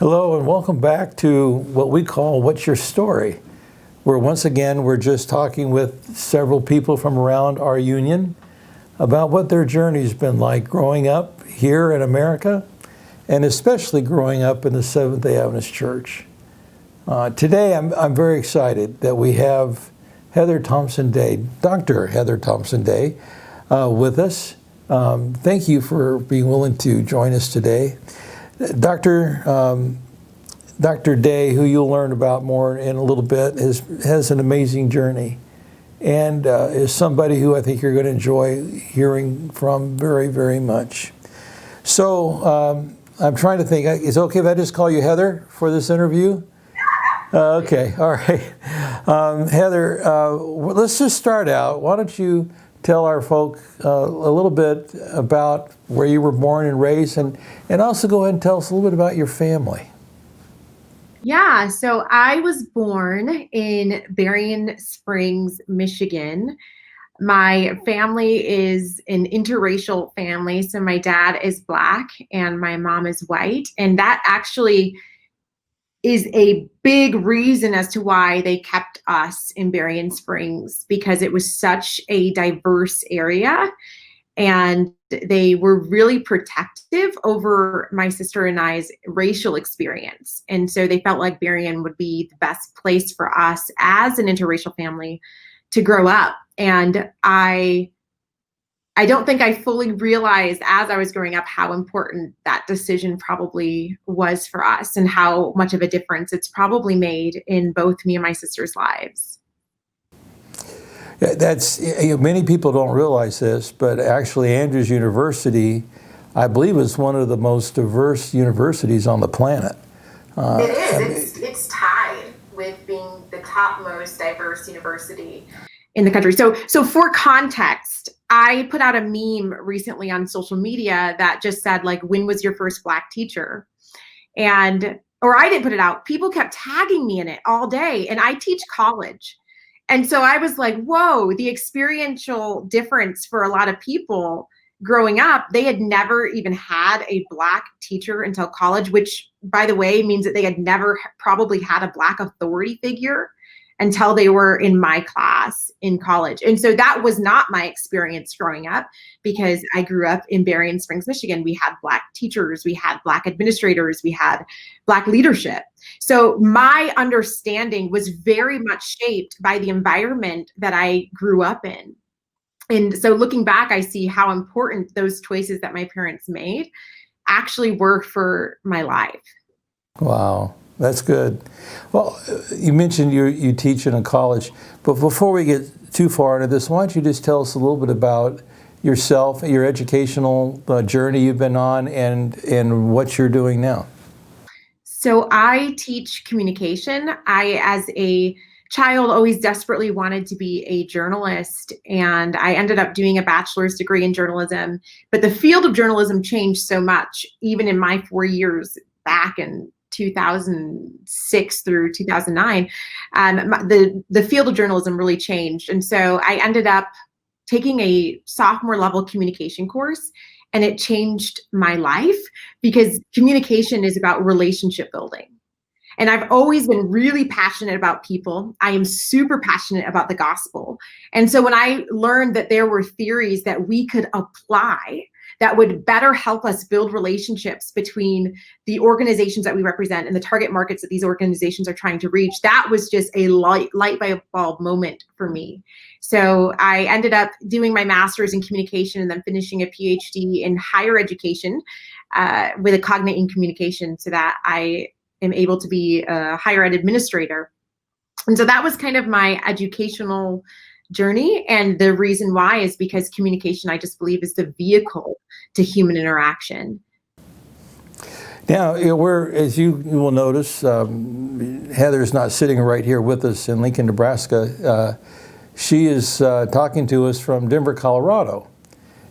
Hello and welcome back to what we call What's Your Story? Where once again we're just talking with several people from around our union about what their journey's been like growing up here in America and especially growing up in the Seventh-day Adventist Church. Today I'm very excited that we have Heather Thompson Day, Dr. Heather Thompson Day with us. Thank you for being willing to join us today. Dr. Day, who you'll learn about more in a little bit, has an amazing journey and is somebody who I think you're going to enjoy hearing from very, very much. So I'm trying to think, is it okay if I just call you Heather for this interview? Okay, all right. Heather, let's just start out. Why don't you tell our folk a little bit about where you were born and raised, and also go ahead and tell us a little bit about your family. Yeah, so I was born in Berrien Springs, Michigan. My family is an interracial family. So my dad is Black and my mom is white. And that actually is a big reason as to why they kept us in Berrien Springs, because it was such a diverse area. And they were really protective over my sister and I's racial experience. And so they felt like Berrien would be the best place for us as an interracial family to grow up. And I don't think I fully realized as I was growing up how important that decision probably was for us and how much of a difference it's probably made in both me and my sister's lives. That's, many people don't realize this, but actually Andrews University, I believe, is one of the most diverse universities on the planet. It is. It's tied with being the top most diverse university in the country. So for context, I put out a meme recently on social media that just said, like, when was your first Black teacher? Or I didn't put it out. People kept tagging me in it all day, and I teach college. And so I was like, whoa, the experiential difference for a lot of people growing up, they had never even had a Black teacher until college, which, by the way, means that they had never probably had a Black authority figure until they were in my class in college. And so that was not my experience growing up, because I grew up in Berrien Springs, Michigan. We had Black teachers, we had Black administrators, we had Black leadership. So my understanding was very much shaped by the environment that I grew up in. And so looking back, I see how important those choices that my parents made actually were for my life. Wow. That's good. Well, you mentioned you teach in a college, but before we get too far into this, why don't you just tell us a little bit about yourself, your educational journey you've been on, and what you're doing now? So I teach communication. I, as a child, always desperately wanted to be a journalist, and I ended up doing a bachelor's degree in journalism. But the field of journalism changed so much, even in my 4 years back in 2006 through 2009, the field of journalism really changed. And so I ended up taking a sophomore level communication course, and it changed my life, because communication is about relationship building. And I've always been really passionate about people. I am super passionate about the gospel. And so when I learned that there were theories that we could apply that would better help us build relationships between the organizations that we represent and the target markets that these organizations are trying to reach, that was just a light bulb moment for me. So I ended up doing my master's in communication and then finishing a PhD in higher education with a cognate in communication, so that I am able to be a higher ed administrator. And so that was kind of my educational journey. And the reason why is because communication, I just believe, is the vehicle to human interaction. Now, as you will notice, Heather's not sitting right here with us in Lincoln, Nebraska. She is talking to us from Denver, Colorado.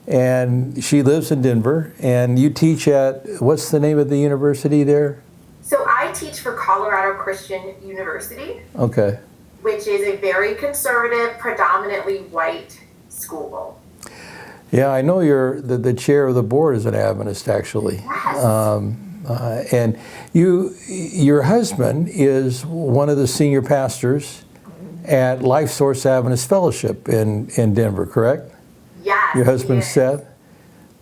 And she lives in Denver. And you teach at, what's the name of the university there? So I teach for Colorado Christian University. Okay. Which is a very conservative, predominantly white school. Yeah, I know you're the chair of the board is an Adventist, actually. Yes. And your husband is one of the senior pastors at Life Source Adventist Fellowship in Denver, correct? Yes. Your husband Seth,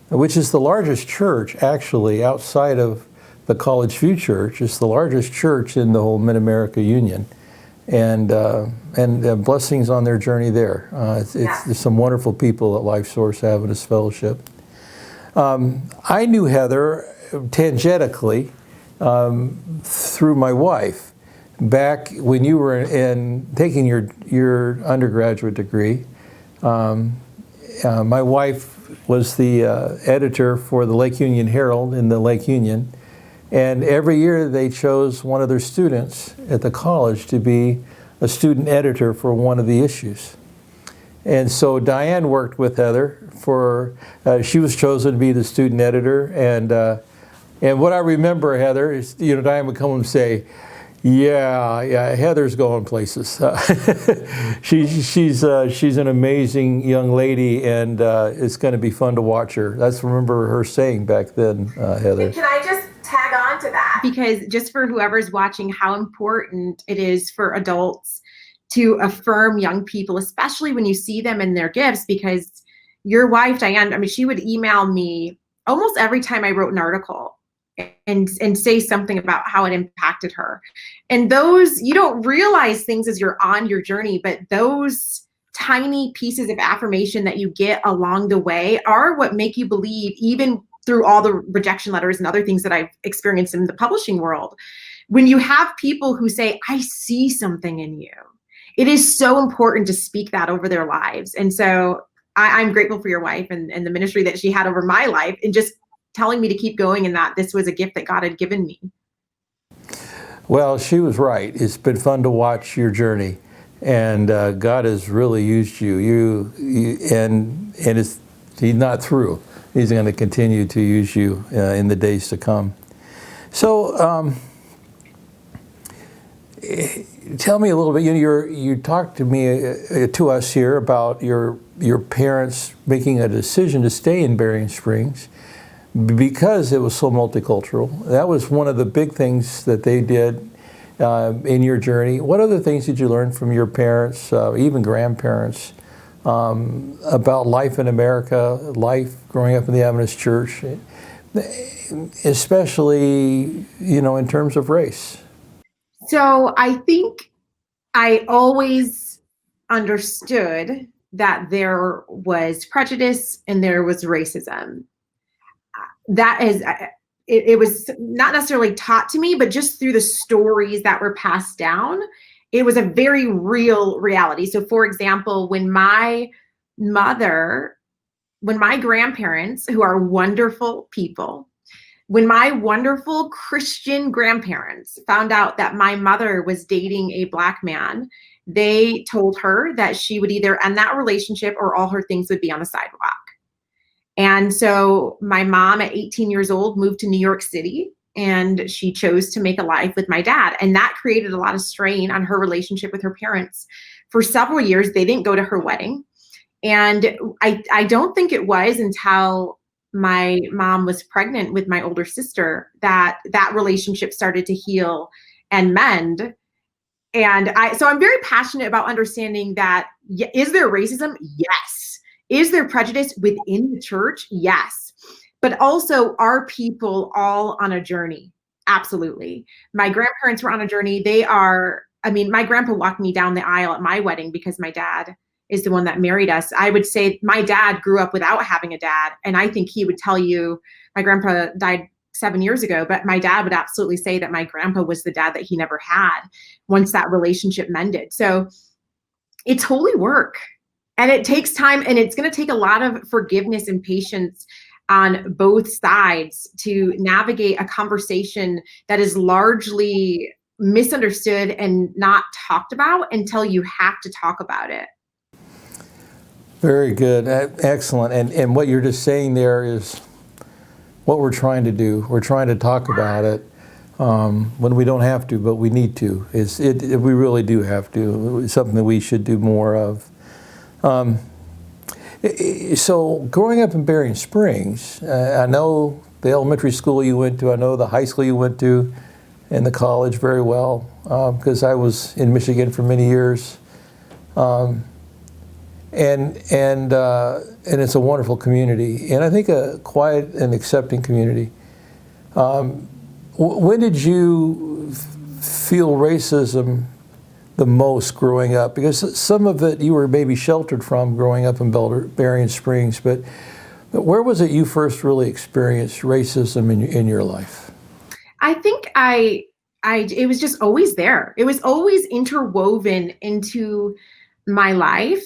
which is the largest church actually outside of the College View Church. It's the largest church in the whole Mid-America Union, and blessings on their journey there. There's some wonderful people at Life Source Adventist Fellowship. I knew Heather tangentially through my wife back when you were taking your undergraduate degree. My wife was the editor for the Lake Union Herald in the Lake Union, and every year they chose one of their students at the college to be a student editor for one of the issues. And so Diane worked with Heather she was chosen to be the student editor, and what I remember, Heather, is Diane would come and say, yeah, Heather's going places. She's an amazing young lady, and it's going to be fun to watch her. That's remember her saying back then, Heather. Can I just tag on to that? Because just for whoever's watching, how important it is for adults to affirm young people, especially when you see them in their gifts, because your wife, Diane, she would email me almost every time I wrote an article and say something about how it impacted her. And those, you don't realize things as you're on your journey, but those tiny pieces of affirmation that you get along the way are what make you believe, even through all the rejection letters and other things that I've experienced in the publishing world. When you have people who say, I see something in you, it is so important to speak that over their lives. And so I'm grateful for your wife and the ministry that she had over my life, and just telling me to keep going, and that this was a gift that God had given me. Well, she was right. It's been fun to watch your journey, and God has really used you. And He's not through. He's going to continue to use you in the days to come. So, tell me a little bit. You talked to us here about your parents making a decision to stay in Berrien Springs because it was so multicultural. That was one of the big things that they did in your journey. What other things did you learn from your parents, even grandparents, about life in America, life growing up in the Adventist Church, especially in terms of race? So I think I always understood that there was prejudice and there was racism. That is, it was not necessarily taught to me, but just through the stories that were passed down, it was a very real reality. So for example, when my grandparents, who are wonderful people, when my wonderful Christian grandparents found out that my mother was dating a Black man, they told her that she would either end that relationship or all her things would be on the sidewalk. And so my mom at 18 years old moved to New York City, and she chose to make a life with my dad. And that created a lot of strain on her relationship with her parents. For several years, they didn't go to her wedding. And I don't think it was until my mom was pregnant with my older sister that relationship started to heal and mend. And so I'm very passionate about understanding that, is there racism? Yes. Is there prejudice within the church? Yes. But also, are people all on a journey? Absolutely. My grandparents were on a journey. My grandpa walked me down the aisle at my wedding because my dad is the one that married us. I would say my dad grew up without having a dad. And I think he would tell you, my grandpa died 7 years ago, but my dad would absolutely say that my grandpa was the dad that he never had once that relationship mended. So it's holy work, and it takes time, and it's going to take a lot of forgiveness and patience on both sides to navigate a conversation that is largely misunderstood and not talked about until you have to talk about it. Very good. Excellent. And what you're just saying there is what we're trying to do. We're trying to talk about it when we don't have to, but we need to. We really do have to. It's something that we should do more of. So growing up in Berrien Springs, I know the elementary school you went to. I know the high school you went to and the college very well, because I was in Michigan for many years. And it's a wonderful community, and I think a quiet and accepting community. When did you feel racism the most growing up? Because some of it you were maybe sheltered from growing up in Berrien Springs, but where was it you first really experienced racism in your life? I think it was just always there. It was always interwoven into my life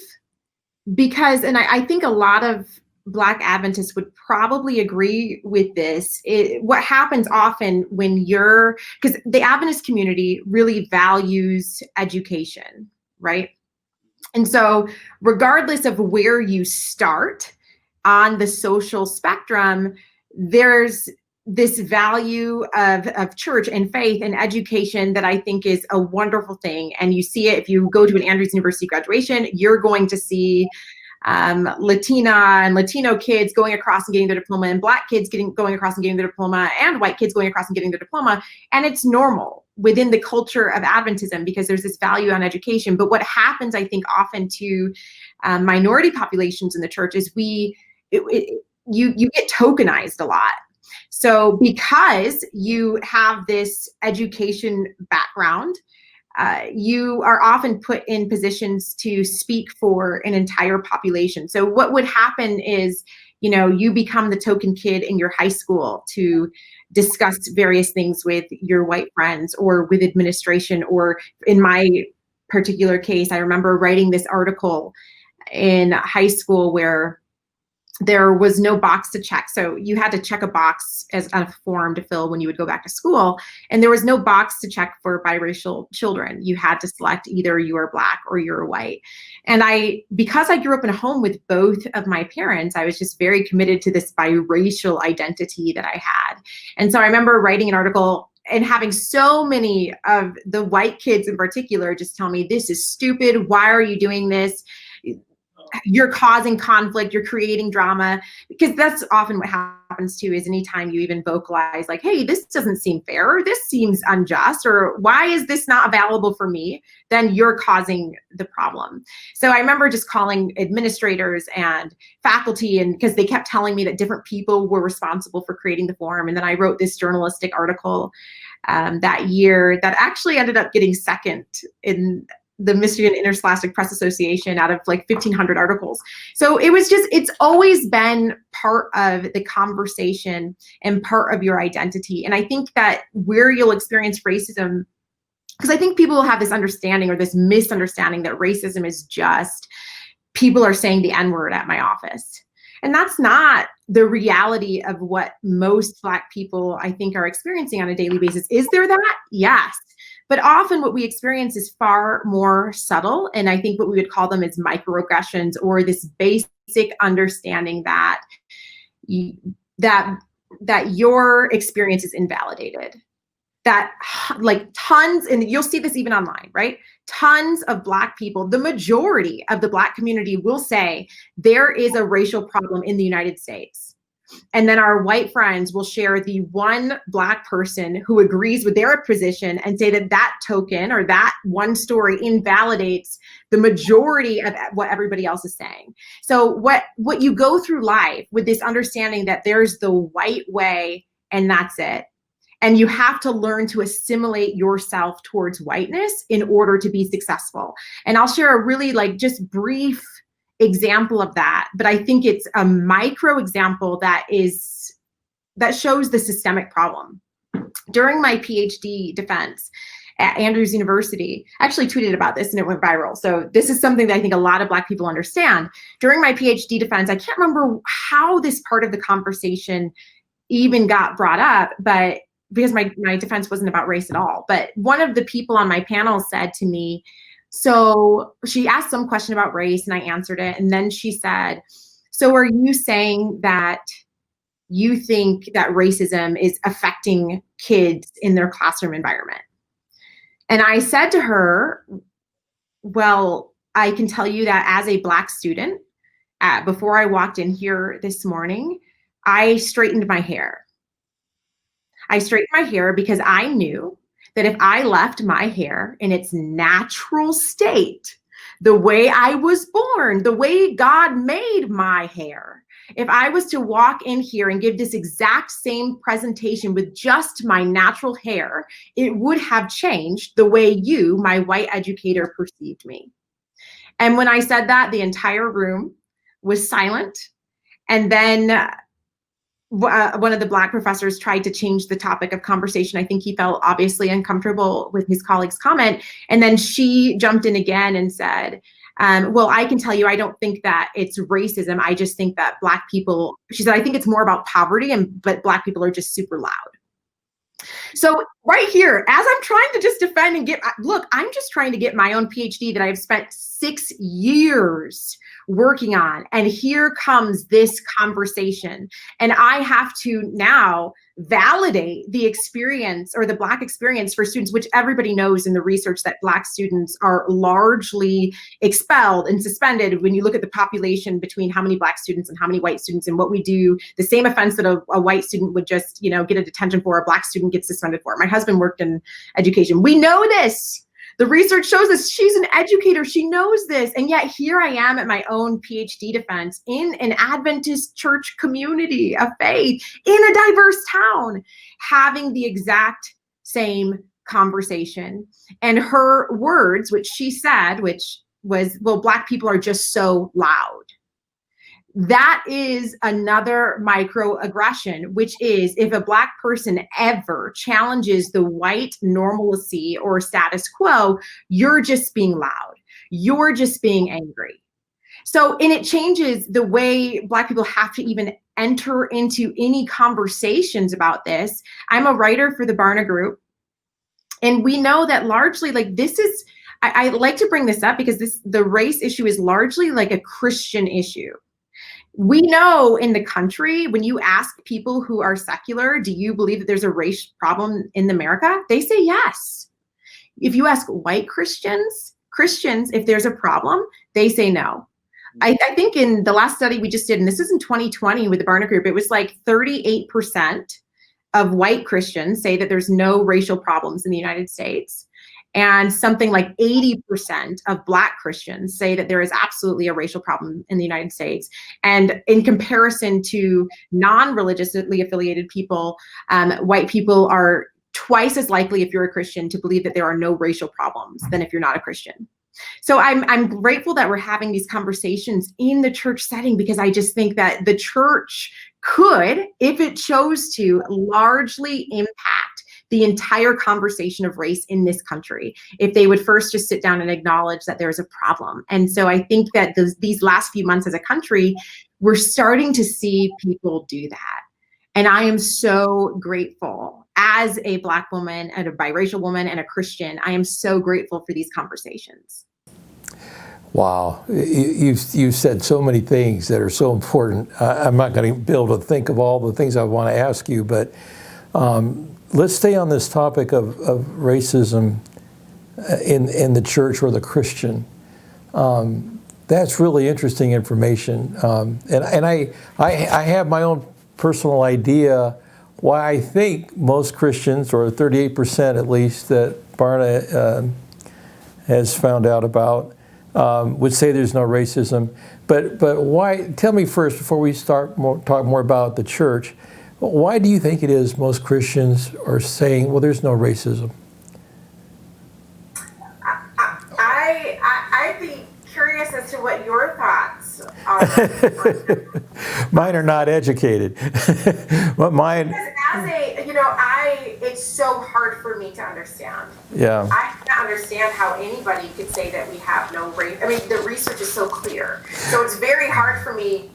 because, and I think a lot of Black Adventists would probably agree with this. What happens often when because the Adventist community really values education, right? And so regardless of where you start on the social spectrum, there's this value of church and faith and education that I think is a wonderful thing. And you see it if you go to an Andrews University graduation, you're going to see Latina and Latino kids going across and getting their diploma, and Black kids going across and getting their diploma, and white kids going across and getting their diploma. And it's normal within the culture of Adventism because there's this value on education. But what happens, I think, often to minority populations in the church is you get tokenized a lot. So because you have this education background, you are often put in positions to speak for an entire population. So what would happen is, you become the token kid in your high school to discuss various things with your white friends or with administration, or in my particular case, I remember writing this article in high school where there was no box to check. So you had to check a box as a form to fill when you would go back to school. And there was no box to check for biracial children. You had to select either you are Black or you're white. And because I grew up in a home with both of my parents, I was just very committed to this biracial identity that I had. And so I remember writing an article and having so many of the white kids in particular just tell me, this is stupid. Why are you doing this? You're causing conflict, you're creating drama, because that's often what happens too, is anytime you even vocalize like, hey, this doesn't seem fair, or this seems unjust, or why is this not available for me, then you're causing the problem. So I remember just calling administrators and faculty, and because they kept telling me that different people were responsible for creating the form. And then I wrote this journalistic article that year that actually ended up getting second in the Michigan Interscholastic Press Association out of like 1,500 articles. So it's always been part of the conversation and part of your identity. And I think that where you'll experience racism, because I think people will have this understanding or this misunderstanding that racism is just people are saying the N-word at my office. And that's not the reality of what most Black people, I think, are experiencing on a daily basis. Is there that? Yes. But often what we experience is far more subtle. And I think what we would call them is microaggressions, or this basic understanding that your experience is invalidated. That like tons, and you'll see this even online, right? Tons of Black people, the majority of the Black community will say there is a racial problem in the United States. And then our white friends will share the one Black person who agrees with their position and say that token or that one story invalidates the majority of what everybody else is saying. So what you go through life with this understanding that there's the white way and that's it. And you have to learn to assimilate yourself towards whiteness in order to be successful. And I'll share a really just brief example of that, but I think it's a micro example that shows the systemic problem. During my PhD defense at Andrews University, I actually tweeted about this and it went viral. So this is something that I think a lot of Black people understand. During my PhD defense, I can't remember how this part of the conversation even got brought up, but because my defense wasn't about race at all. But one of the people on my panel said to me, so she asked some question about race and I answered it. And then she said, so are you saying that you think that racism is affecting kids in their classroom environment? And I said to her, well, I can tell you that as a Black student, before I walked in here this morning, I straightened my hair. I straightened my hair because I knew that if I left my hair in its natural state, the way I was born, the way God made my hair, if I was to walk in here and give this exact same presentation with just my natural hair, it would have changed the way you, my white educator, perceived me. And when I said that, the entire room was silent. And then one of the Black professors tried to change the topic of conversation. I think he felt obviously uncomfortable with his colleague's comment. And then she jumped in again and said, well, I can tell you, I don't think that it's racism. I just think that Black people, she said, I think it's more about poverty, but Black people are just super loud. So right here, as I'm trying to just defend and look, I'm just trying to get my own PhD that I've spent 6 years working on. And here comes this conversation. And I have to now validate the experience or the Black experience for students, which everybody knows in the research that Black students are largely expelled and suspended. When you look at the population between how many Black students and how many white students and what we do, the same offense that a white student would just, get a detention for, a Black student gets suspended for. My husband worked in education. We know this. The research shows us. She's an educator. She knows this. And yet here I am at my own PhD defense in an Adventist church community of faith in a diverse town, having the exact same conversation. And her words, which she said, which was, well, Black people are just so loud. That is another microaggression, which is if a Black person ever challenges the white normalcy or status quo, you're just being loud. You're just being angry. So, and it changes the way Black people have to even enter into any conversations about this. I'm a writer for the Barna Group, and we know that largely, like, this is, I like to bring this up because the race issue is largely like a Christian issue. We know in the country, when you ask people who are secular, do you believe that there's a race problem in America? They say yes. If you ask white Christians, if there's a problem, they say no. I think in the last study we just did, and this is in 2020 with the Barna Group, it was like 38% of white Christians say that there's no racial problems in the United States. And something like 80% of Black Christians say that there is absolutely a racial problem in the United States. And in comparison to non-religiously affiliated people, white people are twice as likely, if you're a Christian, to believe that there are no racial problems than if you're not a Christian. So I'm grateful that we're having these conversations in the church setting, because I just think that the church could, if it chose to, largely impact the entire conversation of race in this country, if they would first just sit down and acknowledge that there's a problem. And so I think that these last few months as a country, we're starting to see people do that. And I am so grateful as a Black woman and a biracial woman and a Christian. I am so grateful for these conversations. Wow, you've said so many things that are so important. I'm not going to be able to think of all the things I want to ask you, but let's stay on this topic of racism in the church or the Christian. That's really interesting information, and I have my own personal idea why I think most Christians, or 38% at least, that Barna has found out about, would say there's no racism. But why? Tell me first, before we talk more about the church, why do you think it is most Christians are saying, well, there's no racism? I'd be curious as to what your thoughts are. Mine are not educated. But mine. Because it's so hard for me to understand. Yeah. I can't understand how anybody could say that we have no race. I mean, the research is so clear. So it's very hard for me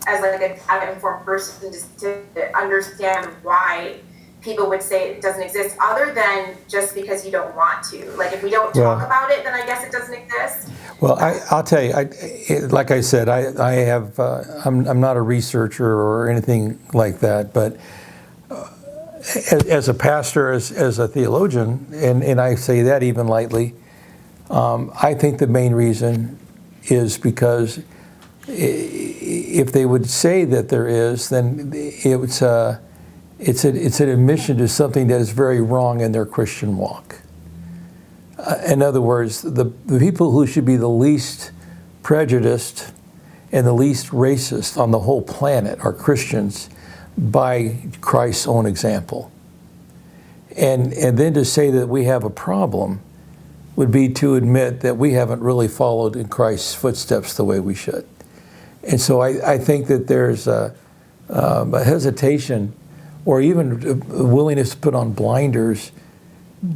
as like an informed person to understand why people would say it doesn't exist, other than just because you don't want to. Like, if we don't talk about it, then I guess it doesn't exist. Well, I'll tell you, like I said, I'm not a researcher or anything like that, but as a pastor, as a theologian, and I say that even lightly, I think the main reason is because if they would say that there is, then It's an admission to something that is very wrong in their Christian walk. In other words, the people who should be the least prejudiced and the least racist on the whole planet are Christians by Christ's own example. And then to say that we have a problem would be to admit that we haven't really followed in Christ's footsteps the way we should. And so I think that there's a hesitation or even a willingness to put on blinders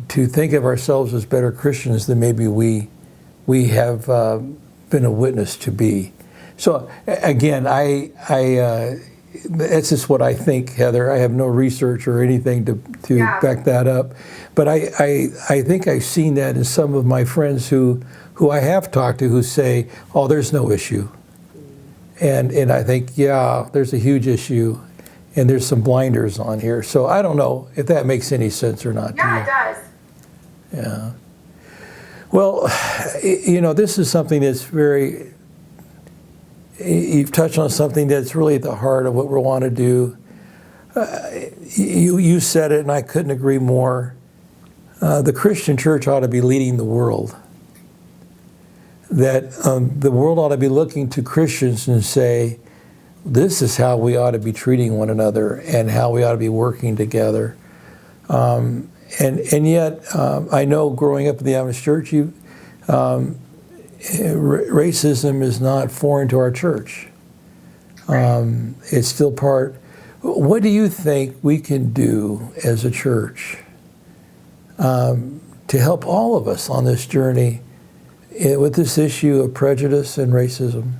to think of ourselves as better Christians than maybe we have been a witness to be. So again, that's just what I think, Heather. I have no research or anything to back that up. But I think I've seen that in some of my friends who I have talked to who say, oh, there's no issue. And I think, yeah, there's a huge issue, and there's some blinders on here. So I don't know if that makes any sense or not. Yeah, it does. Yeah. Well, this is something that's very, you've touched on something that's really at the heart of what we want to do. You said it, and I couldn't agree more. The Christian church ought to be leading the world. That the world ought to be looking to Christians and say, this is how we ought to be treating one another and how we ought to be working together. And yet, I know growing up in the Adventist church, racism is not foreign to our church. It's still part. What do you think we can do as a church to help all of us on this journey with this issue of prejudice and racism?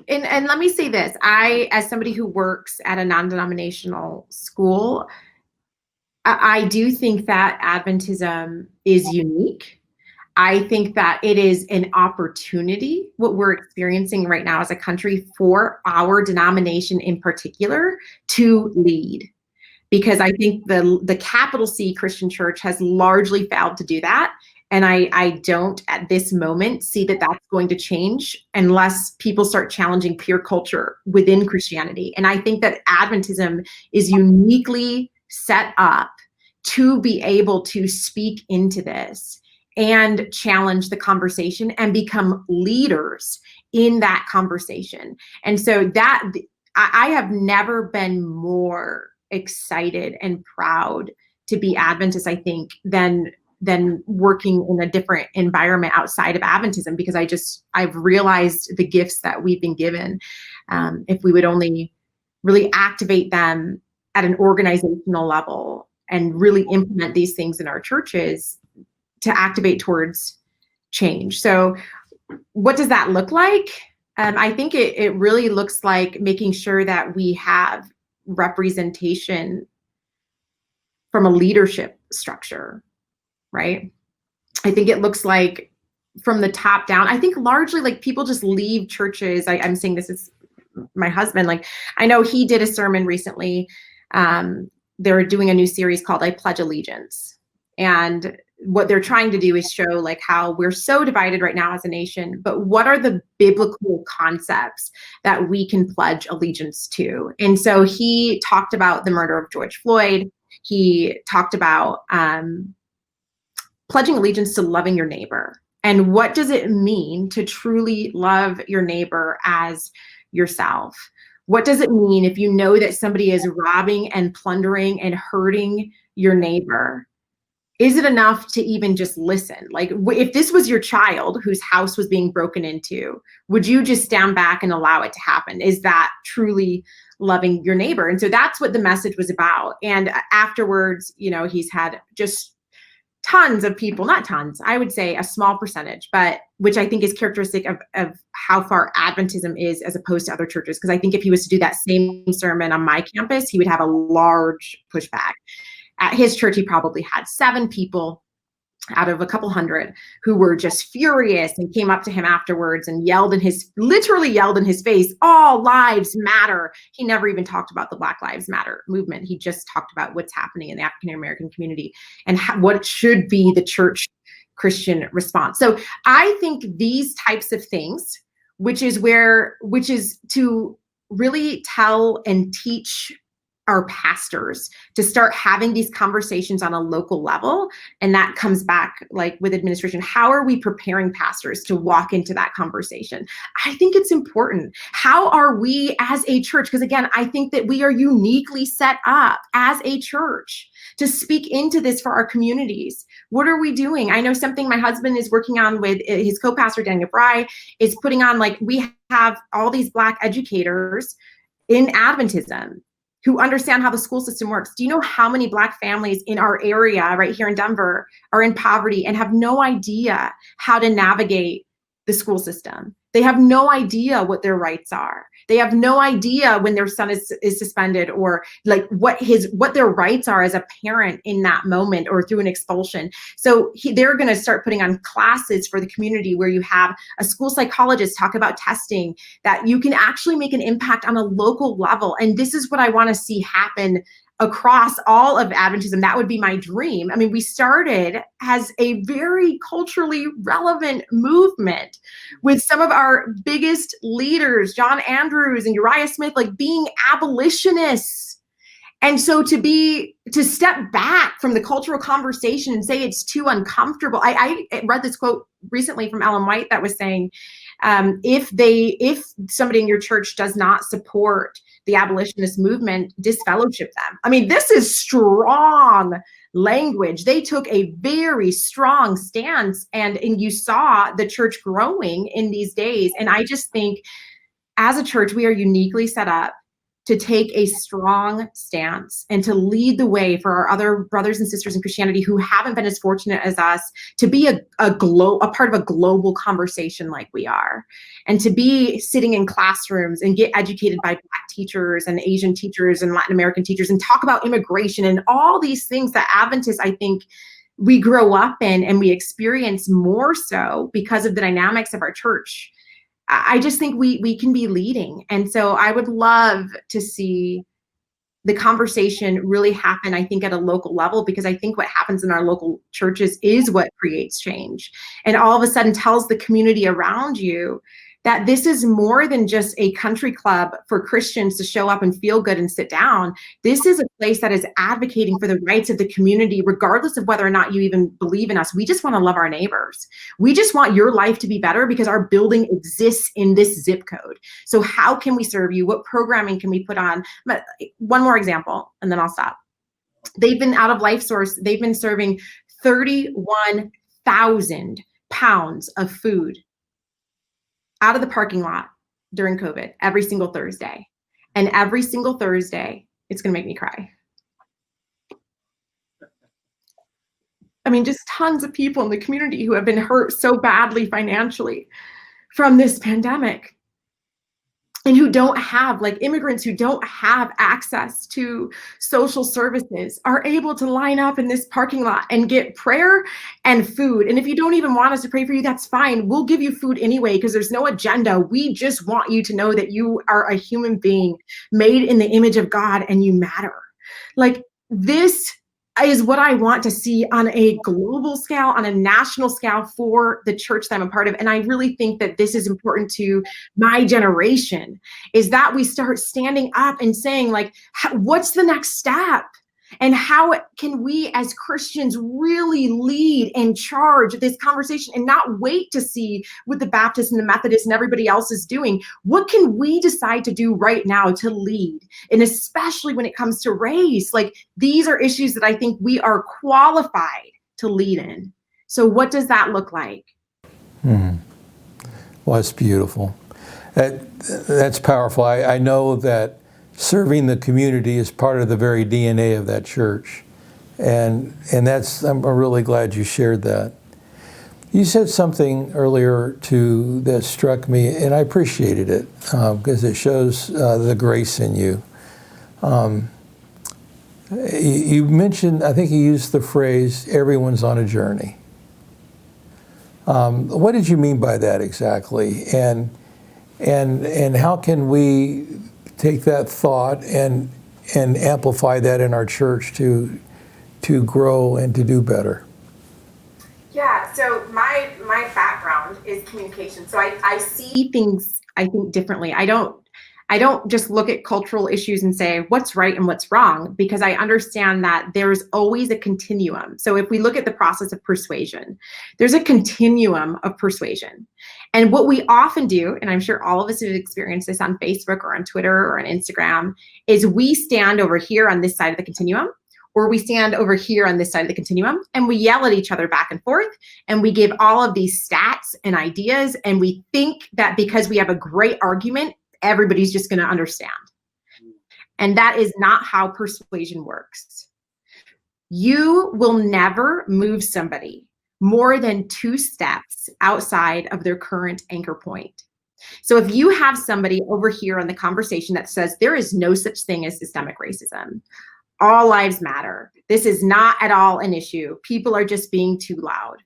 And let me say this, as somebody who works at a non-denominational school, I do think that Adventism is unique. I think that it is an opportunity, what we're experiencing right now as a country, for our denomination in particular to lead. Because I think the capital C Christian church has largely failed to do that. And I don't, at this moment, see that that's going to change unless people start challenging peer culture within Christianity. And I think that Adventism is uniquely set up to be able to speak into this and challenge the conversation and become leaders in that conversation. And so that I have never been more excited and proud to be Adventist, I think, than working in a different environment outside of Adventism, because I've realized the gifts that we've been given. If we would only really activate them at an organizational level and really implement these things in our churches to activate towards change. So what does that look like? I think it really looks like making sure that we have representation from a leadership structure, right? I think it looks like from the top down. I think largely like people just leave churches. I'm saying this is my husband. Like, I know he did a sermon recently. They're doing a new series called I Pledge Allegiance. And what they're trying to do is show like how we're so divided right now as a nation, but what are the biblical concepts that we can pledge allegiance to? And so he talked about the murder of George Floyd. He talked about pledging allegiance to loving your neighbor. And what does it mean to truly love your neighbor as yourself? What does it mean if you know that somebody is robbing and plundering and hurting your neighbor? Is it enough to even just listen? Like, if this was your child whose house was being broken into, would you just stand back and allow it to happen? Is that truly loving your neighbor? And so that's what the message was about. And afterwards, he's had just tons of people, not tons, I would say a small percentage, but which I think is characteristic of how far Adventism is as opposed to other churches. Because I think if he was to do that same sermon on my campus, he would have a large pushback. At his church, he probably had 7 people out of a couple hundred who were just furious and came up to him afterwards and literally yelled in his face, all lives matter. He never even talked about the Black Lives Matter movement. He just talked about what's happening in the African-American community and what should be the church Christian response. So I think these types of things, which is to really tell and teach our pastors to start having these conversations on a local level. And that comes back like with administration. How are we preparing pastors to walk into that conversation? I think it's important. How are we as a church? Because again, I think that we are uniquely set up as a church to speak into this for our communities. What are we doing? I know something my husband is working on with his co-pastor, Daniel Fry, is putting on, like, we have all these Black educators in Adventism who understand how the school system works. Do you know how many Black families in our area right here in Denver are in poverty and have no idea how to navigate the school system? They have no idea what their rights are. They have no idea when their son is suspended, or like what their rights are as a parent in that moment, or through an expulsion. So they're going to start putting on classes for the community where you have a school psychologist talk about testing, that you can actually make an impact on a local level. And this is what I want to see happen across all of Adventism. That would be my dream. I mean, we started as a very culturally relevant movement with some of our biggest leaders, John Andrews and Uriah Smith, like being abolitionists. And so to step back from the cultural conversation and say it's too uncomfortable. I read this quote recently from Ellen White that was saying, if somebody in your church does not support the abolitionist movement, disfellowship them. I mean, this is strong language. They took a very strong stance, and you saw the church growing in these days. And I just think as a church, we are uniquely set up to take a strong stance and to lead the way for our other brothers and sisters in Christianity who haven't been as fortunate as us to be a part of a global conversation like we are, and to be sitting in classrooms and get educated by Black teachers and Asian teachers and Latin American teachers and talk about immigration and all these things that Adventists, I think, we grow up in and we experience more so because of the dynamics of our church. I just think we can be leading. And so I would love to see the conversation really happen, I think, at a local level, because I think what happens in our local churches is what creates change, and all of a sudden tells the community around you that this is more than just a country club for Christians to show up and feel good and sit down. This is a place that is advocating for the rights of the community, regardless of whether or not you even believe in us. We just want to love our neighbors. We just want your life to be better because our building exists in this zip code. So how can we serve you? What programming can we put on? But one more example, and then I'll stop. They've been out of Life Source. They've been serving 31,000 pounds of food out of the parking lot during COVID every single Thursday. And every single Thursday, it's going to make me cry. I mean, just tons of people in the community who have been hurt so badly financially from this pandemic, and who don't have, like immigrants who don't have access to social services, are able to line up in this parking lot and get prayer and food. And if you don't even want us to pray for you, that's fine. We'll give you food anyway, because there's no agenda. We just want you to know that you are a human being made in the image of God and you matter. Like, this is what I want to see on a global scale, on a national scale, for the church that I'm a part of. And I really think that this is important to my generation, is that we start standing up and saying, like, what's the next step? And how can we as Christians really lead and charge this conversation and not wait to see what the Baptists and the Methodists and everybody else is doing? What can we decide to do right now to lead? And especially when it comes to race, like, these are issues that I think we are qualified to lead in. So what does that look like? Well, that's beautiful. That's powerful. I know that serving the community is part of the very DNA of that church. And I'm really glad you shared that. You said something earlier that struck me, and I appreciated it because it shows the grace in you. You mentioned, I think you used the phrase, everyone's on a journey. What did you mean by that exactly? And how can we take that thought and amplify that in our church to grow and to do better? Yeah, so my background is communication. So I see things, I think, differently. I I don't just look at cultural issues and say what's right and what's wrong, because I understand that there's always a continuum. So if we look at the process of persuasion, there's a continuum of persuasion. And what we often do, and I'm sure all of us have experienced this on Facebook or on Twitter or on Instagram, is we stand over here on this side of the continuum, or we stand over here on this side of the continuum, and we yell at each other back and forth, and we give all of these stats and ideas, and we think that because we have a great argument, everybody's just going to understand. And that is not how persuasion works. You will never move somebody more than 2 steps outside of their current anchor point. So if you have somebody over here in the conversation that says there is no such thing as systemic racism, all lives matter, this is not at all an issue, people are just being too loud,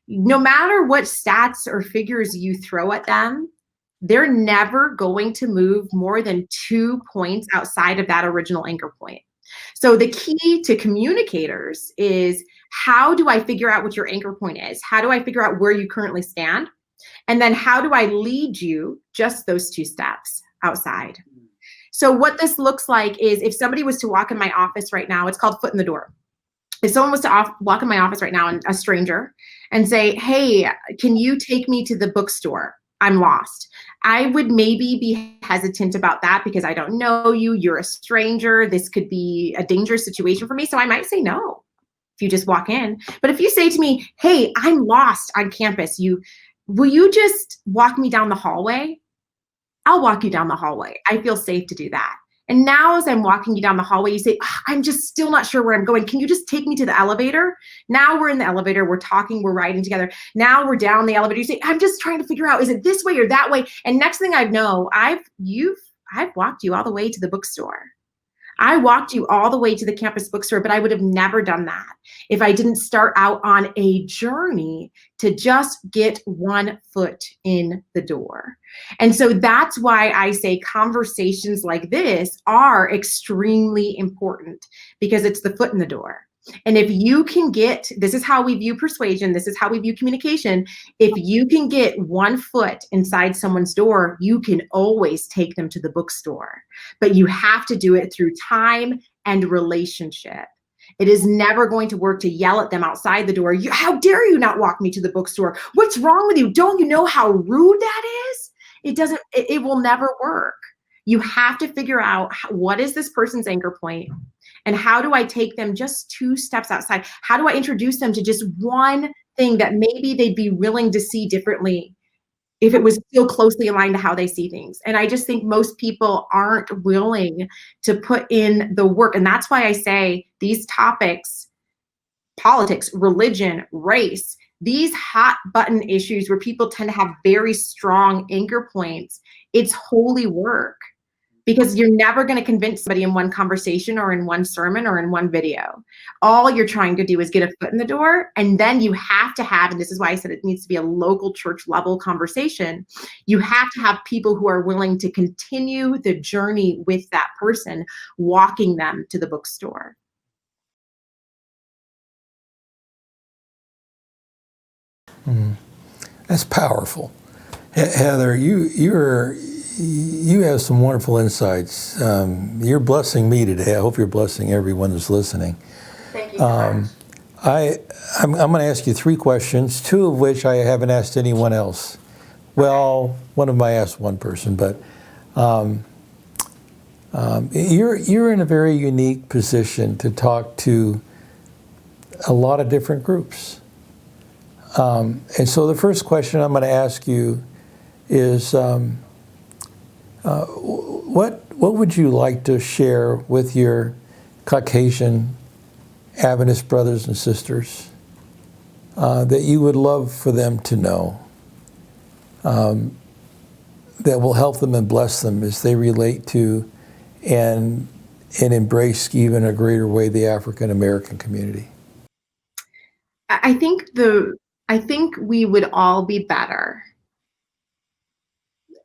no matter what stats or figures you throw at them, they're never going to move more than 2 points outside of that original anchor point. So the key to communicators is, how do I figure out what your anchor point is? How do I figure out where you currently stand? And then how do I lead you just those 2 steps outside? So what this looks like is, if somebody was to walk in my office right now, it's called foot in the door. If someone was to walk in my office right now, and a stranger, and say, hey, can you take me to the bookstore? I'm lost. I would maybe be hesitant about that because I don't know you, you're a stranger, this could be a dangerous situation for me. So I might say no if you just walk in. But if you say to me, hey, I'm lost on campus, will you just walk me down the hallway? I'll walk you down the hallway. I feel safe to do that. And now as I'm walking you down the hallway, you say, I'm just still not sure where I'm going. Can you just take me to the elevator? Now we're in the elevator, we're talking, we're riding together. Now we're down the elevator. You say, I'm just trying to figure out, is it this way or that way? And next thing I know, I've walked you all the way to the bookstore. I walked you all the way to the campus bookstore, but I would have never done that if I didn't start out on a journey to just get 1 foot in the door. And so that's why I say conversations like this are extremely important, because it's the foot in the door. And if you can get, this is how we view persuasion, this is how we view communication. If you can get 1 foot inside someone's door, you can always take them to the bookstore. But you have to do it through time and relationship. It is never going to work to yell at them outside the door. How dare you not walk me to the bookstore? What's wrong with you? Don't you know how rude that is? It will never work. You have to figure out, what is this person's anchor point? And how do I take them just 2 steps outside? How do I introduce them to just one thing that maybe they'd be willing to see differently if it was still closely aligned to how they see things? And I just think most people aren't willing to put in the work. And that's why I say these topics, politics, religion, race, these hot button issues where people tend to have very strong anchor points, it's holy work. Because you're never going to convince somebody in one conversation or in one sermon or in one video. All you're trying to do is get a foot in the door, and then you have to have, and this is why I said it needs to be a local church level conversation, you have to have people who are willing to continue the journey with that person, walking them to the bookstore. That's powerful. Heather, you have some wonderful insights. You're blessing me today. I hope you're blessing everyone that's listening. Thank you so much. I'm going to ask you 3 questions, 2 of which I haven't asked anyone else. Well, one of them I asked one person, but you're in a very unique position to talk to a lot of different groups. And so the first question I'm going to ask you is, what would you like to share with your Caucasian Adventist brothers and sisters that you would love for them to know, that will help them and bless them as they relate to and embrace even a greater way the African American community? I think we would all be better.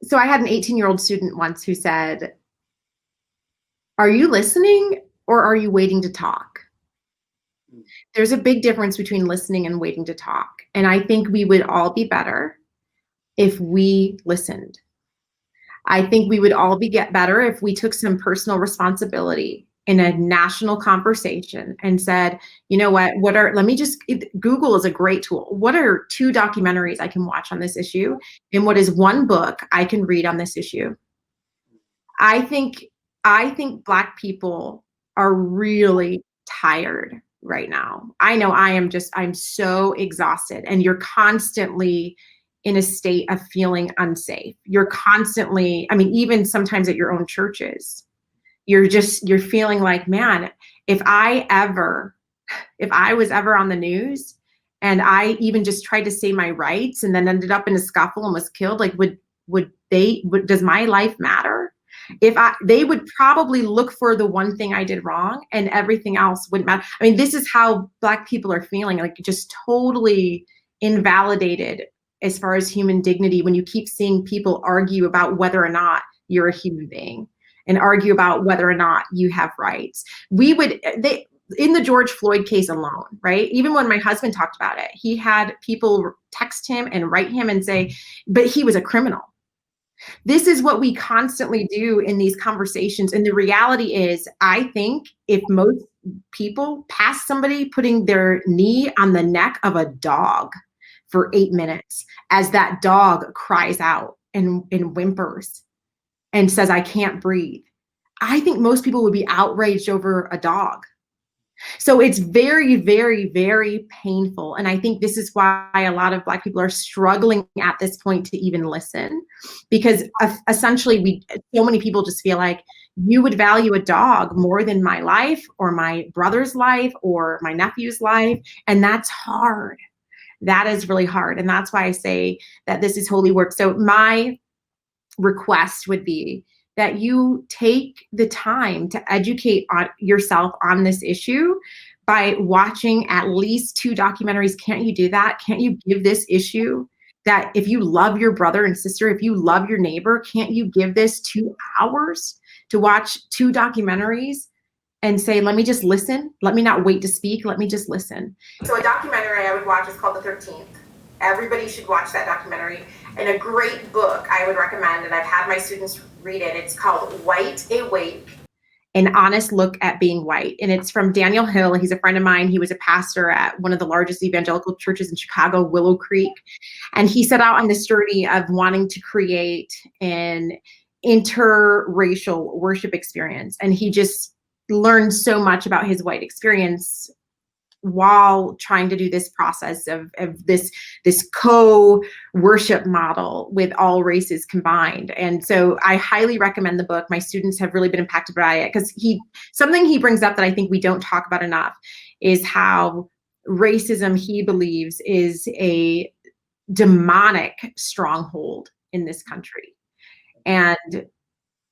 So I had an 18-year-old student once who said, are you listening or are you waiting to talk? There's a big difference between listening and waiting to talk. And I think we would all be better if we listened. I think we would all get better if we took some personal responsibility in a national conversation and said, you know what, Google is a great tool. What are 2 documentaries I can watch on this issue? And what is 1 book I can read on this issue? I think Black people are really tired right now. I know I'm so exhausted, and you're constantly in a state of feeling unsafe. You're constantly, I mean, even sometimes at your own churches, you're feeling like, man, if I was ever on the news and I even just tried to say my rights and then ended up in a scuffle and was killed, like does my life matter? They would probably look for the one thing I did wrong and everything else wouldn't matter. I mean, this is how Black people are feeling, like just totally invalidated as far as human dignity when you keep seeing people argue about whether or not you're a human being and argue about whether or not you have rights. In the George Floyd case alone, right? Even when my husband talked about it, he had people text him and write him and say, but he was a criminal. This is what we constantly do in these conversations. And the reality is, I think if most people pass somebody putting their knee on the neck of a dog for 8 minutes, as that dog cries out and whimpers and says, I can't breathe, I think most people would be outraged over a dog. So it's very, very, very painful. And I think this is why a lot of Black people are struggling at this point to even listen, because essentially so many people just feel like you would value a dog more than my life or my brother's life or my nephew's life. And that's hard. That is really hard. And that's why I say that this is holy work. So my request would be that you take the time to educate yourself on this issue by watching at least 2 documentaries. Can't you do that? Can't you give this issue that if you love your brother and sister, if you love your neighbor, can't you give this 2 hours to watch 2 documentaries and say, let me just listen. Let me not wait to speak. Let me just listen. So a documentary I would watch is called The 13th. Everybody should watch that documentary. And a great book I would recommend, and I've had my students read it, it's called White Awake, An Honest Look at Being White. And it's from Daniel Hill. He's a friend of mine. He was a pastor at one of the largest evangelical churches in Chicago, Willow Creek. And he set out on this journey of wanting to create an interracial worship experience. And he just learned so much about his white experience while trying to do this process of this co-worship model with all races combined. And so I highly recommend the book. My students have really been impacted by it because something he brings up that I think we don't talk about enough is how racism, he believes, is a demonic stronghold in this country. And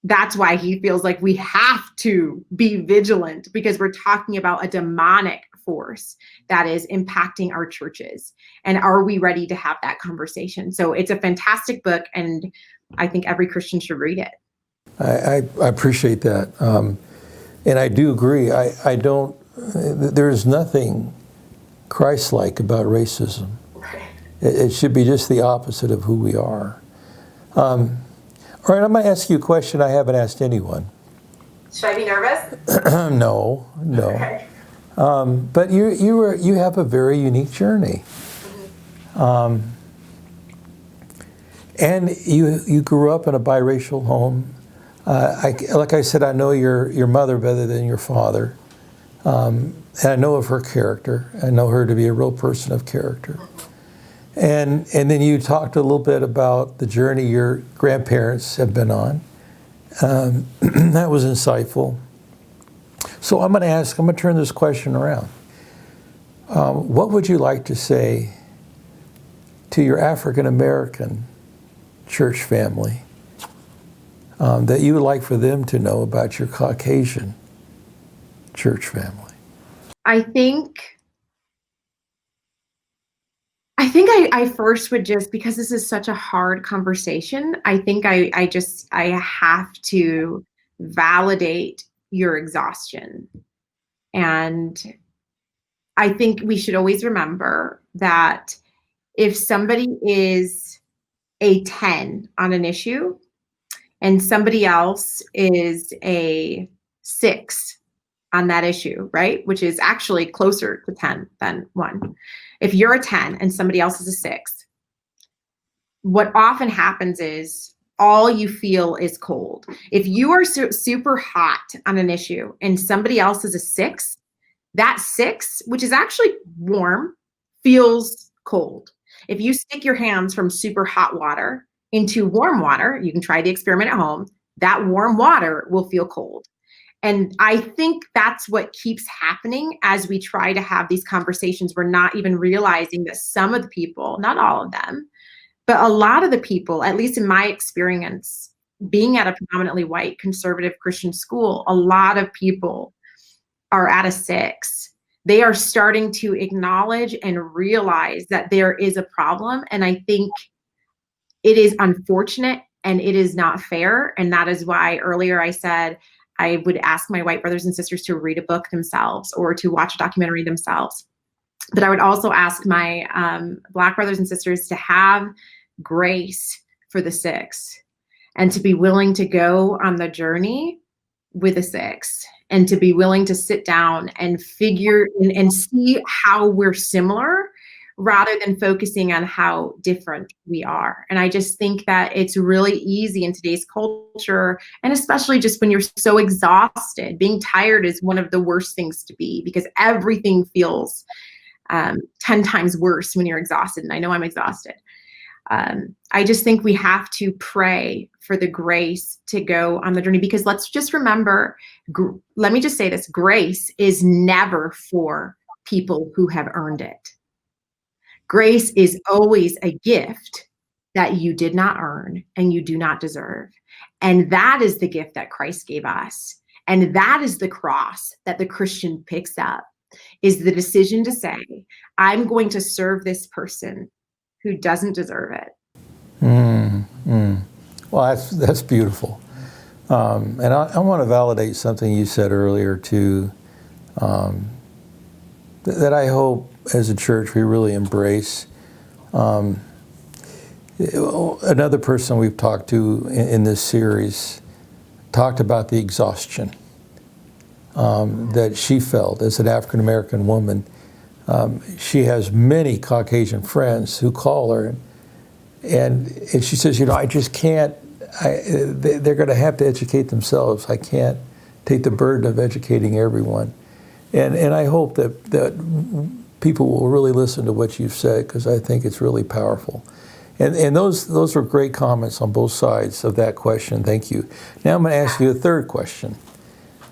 that's why he feels like we have to be vigilant, because we're talking about a demonic force that is impacting our churches. And are we ready to have that conversation? So it's a fantastic book, and I think every Christian should read it. I appreciate that. And I do agree. There's nothing Christ-like about racism. It should be just the opposite of who we are. All right, I'm going to ask you a question I haven't asked anyone. Should I be nervous? No. Okay. But you have a very unique journey. And you grew up in a biracial home. Like I said, I know your mother better than your father. And I know of her character. I know her to be a real person of character. And then you talked a little bit about the journey your grandparents have been on. That was insightful. So I'm going to turn this question around. What would you like to say to your African American church family that you would like for them to know about your Caucasian church family? I think I first would just, because this is such a hard conversation, I think I have to validate your exhaustion. And I think we should always remember that if somebody is a 10 on an issue and somebody else is a 6 on that issue, right? Which is actually closer to 10 than 1. If you're a 10 and somebody else is a 6, what often happens is all you feel is cold. If you are super hot on an issue and somebody else is a 6, that 6, which is actually warm, feels cold. If you stick your hands from super hot water into warm water, you can try the experiment at home, that warm water will feel cold. And I think that's what keeps happening as we try to have these conversations. We're not even realizing that some of the people, not all of them, but a lot of the people, at least in my experience, being at a predominantly white conservative Christian school, a lot of people are at a 6. They are starting to acknowledge and realize that there is a problem. And I think it is unfortunate and it is not fair. And that is why earlier I said I would ask my white brothers and sisters to read a book themselves or to watch a documentary themselves. But I would also ask my Black brothers and sisters to have grace for the 6 and to be willing to go on the journey with a 6 and to be willing to sit down and figure and see how we're similar rather than focusing on how different we are. And I just think that it's really easy in today's culture, and especially just when you're so exhausted. Being tired is one of the worst things to be because everything feels 10 times worse when you're exhausted. And I know I'm exhausted. I just think we have to pray for the grace to go on the journey, because let's just remember, let me just say this, grace is never for people who have earned it. Grace is always a gift that you did not earn and you do not deserve. And that is the gift that Christ gave us. And that is the cross that the Christian picks up, is the decision to say, I'm going to serve this person who doesn't deserve it. Well, that's beautiful. And I want to validate something you said earlier too, that I hope as a church we really embrace. Another person we've talked to in this series talked about the exhaustion that she felt as an African American woman. She has many Caucasian friends who call her, and she says, I just can't, they're going to have to educate themselves. I can't take the burden of educating everyone. And I hope that people will really listen to what you've said, because I think it's really powerful. And those were great comments on both sides of that question. Thank you. Now I'm going to ask you a third question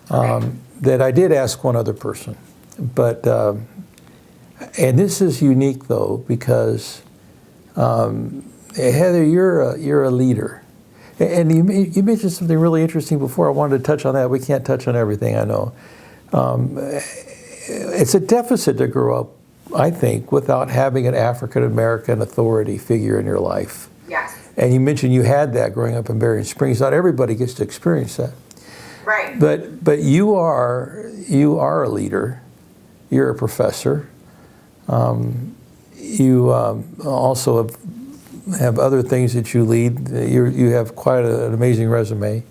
that I did ask one other person. But, and this is unique though, because Heather, you're a leader. And you mentioned something really interesting before. I wanted to touch on that. We can't touch on everything, I know. It's a deficit to grow up, I think, without having an African American authority figure in your life. Yes. And you mentioned you had that growing up in Berrien Springs. Not everybody gets to experience that. Right. But you are a leader. You're a professor. You also have other things that you lead. You have quite an amazing resume.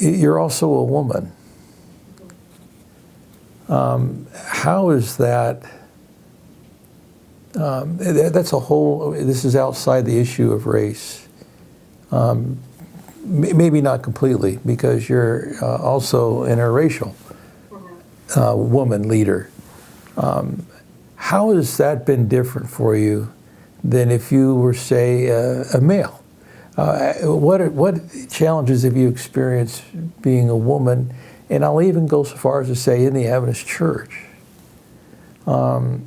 You're also a woman. How is that? That's a whole, this is outside the issue of race. Maybe not completely, because you're also an interracial woman leader. How has that been different for you than if you were, say, a male? What challenges have you experienced being a woman? And I'll even go so far as to say in the Adventist Church. And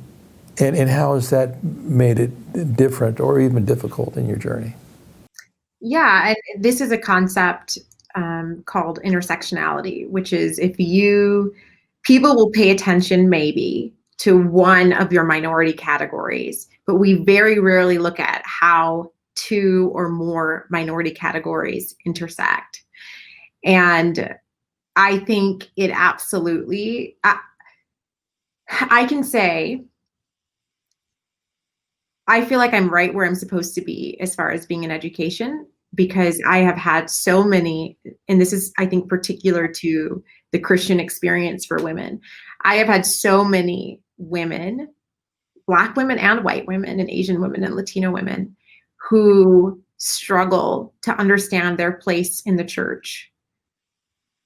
how has that made it different or even difficult in your journey? Yeah, and this is a concept called intersectionality, which is people will pay attention maybe to one of your minority categories, but we very rarely look at how 2 or more minority categories intersect. And I think it absolutely, I can say I feel like I'm right where I'm supposed to be as far as being in education, because I have had so many, and this is, I think, particular to the Christian experience for women. I have had so many women, Black women and white women and Asian women and Latino women, who struggle to understand their place in the church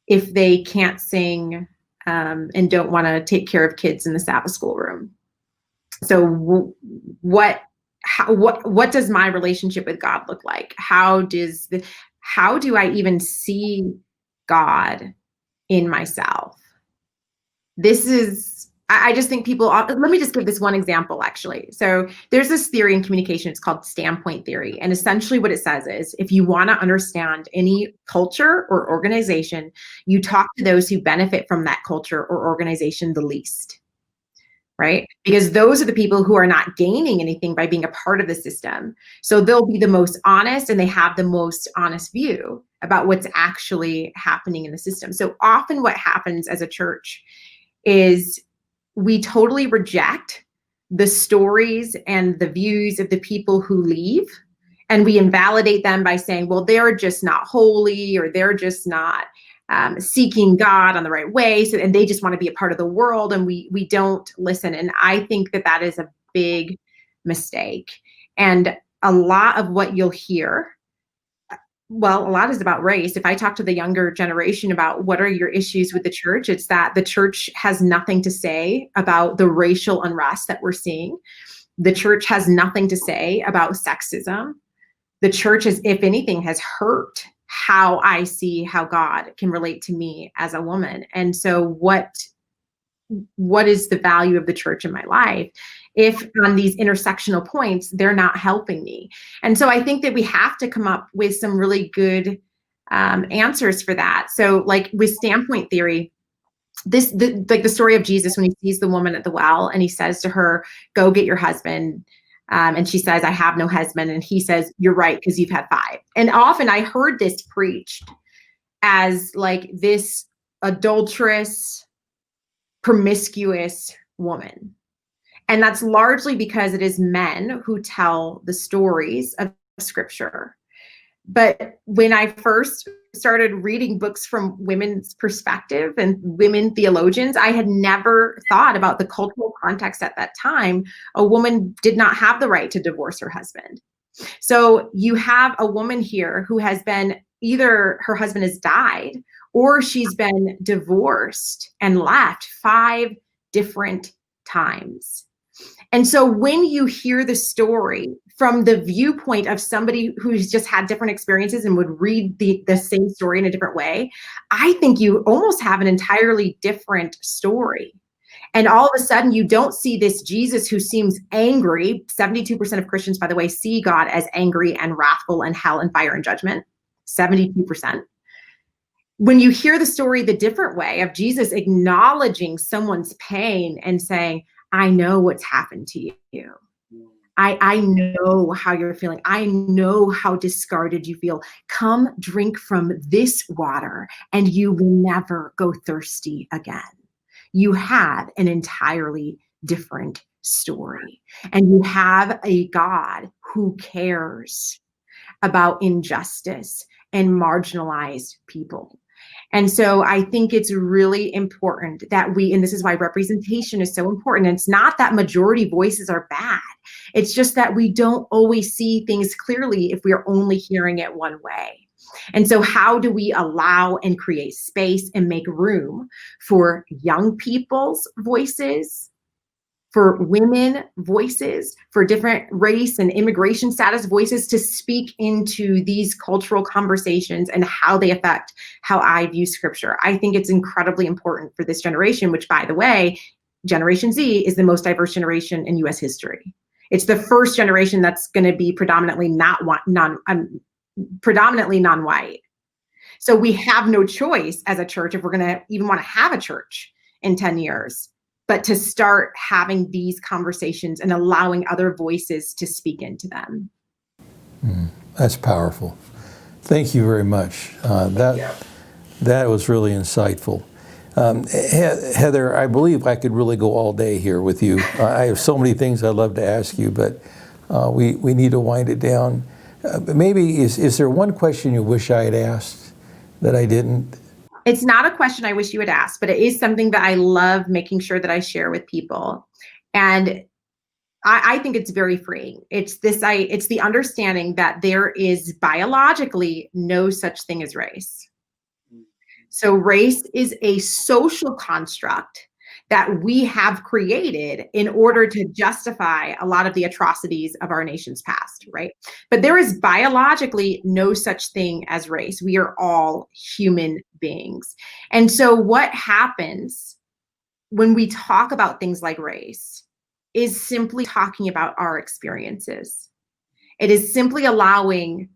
if they can't sing, and don't want to take care of kids in the Sabbath school room. So what does my relationship with God look like? How do I even see God in myself? This is, I just think people, let me just give this one example, actually. So there's this theory in communication, it's called standpoint theory. And essentially what it says is, if you want to understand any culture or organization, you talk to those who benefit from that culture or organization the least. Right? Because those are the people who are not gaining anything by being a part of the system. So they'll be the most honest, and they have the most honest view about what's actually happening in the system. So often what happens as a church is we totally reject the stories and the views of the people who leave, and we invalidate them by saying, well, they're just not holy, or they're just not seeking God on the right way. So, and they just want to be a part of the world, and we don't listen. And I think that is a big mistake. And a lot of what you'll hear, well, a lot is about race. If I talk to the younger generation about what are your issues with the church, it's that the church has nothing to say about the racial unrest that we're seeing. The church has nothing to say about sexism. The church, is, if anything, has hurt how I see how God can relate to me as a woman. And so what is the value of the church in my life if on these intersectional points they're not helping me? And so I think that we have to come up with some really good answers for that. So like with standpoint theory, like the story of Jesus when he sees the woman at the well and he says to her, go get your husband. And she says, I have no husband. And he says, you're right, because you've had 5. And often I heard this preached as like this adulterous, promiscuous woman. And that's largely because it is men who tell the stories of Scripture. But when I first started reading books from women's perspective and women theologians, I had never thought about the cultural context at that time. A woman did not have the right to divorce her husband. So you have a woman here who has been, either her husband has died or she's been divorced and left 5 different times. And so when you hear the story from the viewpoint of somebody who's just had different experiences and would read the same story in a different way, I think you almost have an entirely different story. And all of a sudden you don't see this Jesus who seems angry. 72% of Christians, by the way, see God as angry and wrathful and hell and fire and judgment. 72%. When you hear the story the different way of Jesus acknowledging someone's pain and saying, I know what's happened to you. I know how you're feeling. I know how discarded you feel. Come drink from this water and you will never go thirsty again. You have an entirely different story. And you have a God who cares about injustice and marginalized people. And so I think it's really important that and this is why representation is so important. And it's not that majority voices are bad. It's just that we don't always see things clearly if we are only hearing it one way. And so how do we allow and create space and make room for young people's voices, for women voices, for different race and immigration status voices to speak into these cultural conversations and how they affect how I view Scripture? I think it's incredibly important for this generation, which, by the way, Generation Z is the most diverse generation in US history. It's the first generation that's going to be predominantly non-white. So we have no choice as a church, if we're going to even want to have a church in 10 years, but to start having these conversations and allowing other voices to speak into them. That's powerful. Thank you very much. That was really insightful. Heather, I believe I could really go all day here with you. I have so many things I'd love to ask you, but we need to wind it down. Maybe is there one question you wish I had asked that I didn't? It's not a question I wish you had asked, but it is something that I love making sure that I share with people. And I think it's very freeing. It's the understanding that there is biologically no such thing as race. So race is a social construct that we have created in order to justify a lot of the atrocities of our nation's past, right? But there is biologically no such thing as race. We are all human beings. And so what happens when we talk about things like race is simply talking about our experiences. It is simply allowing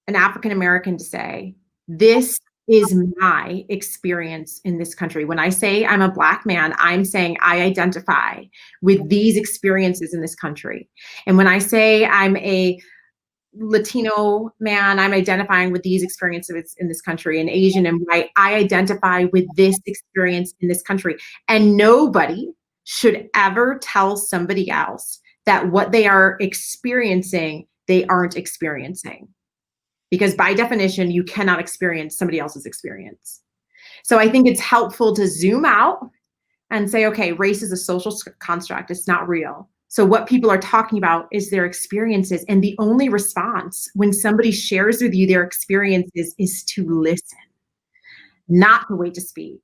an African American to say, this is my experience in this country. When I say I'm a Black man, I'm saying I identify with these experiences in this country. And when I say I'm a Latino man, I'm identifying with these experiences in this country. And Asian and white, I identify with this experience in this country. And nobody should ever tell somebody else that what they are experiencing, they aren't experiencing. Because by definition, you cannot experience somebody else's experience. So I think it's helpful to zoom out and say, okay, race is a social construct. It's not real. So what people are talking about is their experiences. And the only response when somebody shares with you their experiences is to listen, not to wait to speak.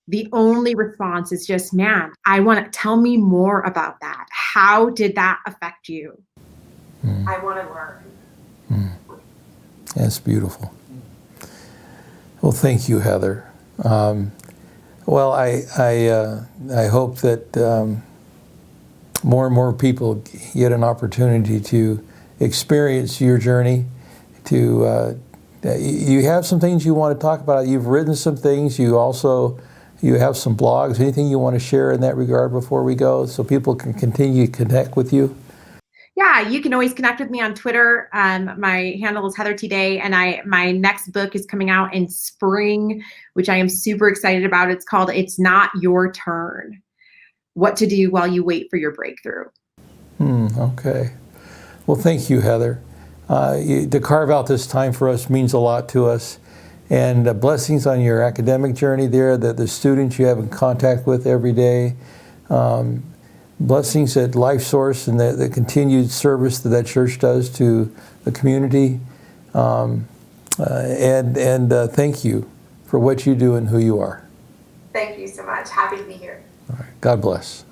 The only response is just, man, I want to tell me more about that. How did that affect you? I want to learn. That's beautiful. Well, thank you, Heather. Well, I hope that more and more people get an opportunity to experience your journey. To you have some things you want to talk about. You've written some things. You have some blogs. Anything you want to share in that regard before we go, so people can continue to connect with you? Yeah, you can always connect with me on Twitter. My handle is Heather T. Day, and my next book is coming out in spring, which I am super excited about. It's called It's Not Your Turn: What to Do While You Wait for Your Breakthrough. Okay. Well, thank you, Heather. To carve out this time for us means a lot to us. And blessings on your academic journey there, the students you have in contact with every day. Blessings at Life Source and the continued service that church does to the community. And thank you for what you do and who you are. Thank you so much. Happy to be here. All right. God bless.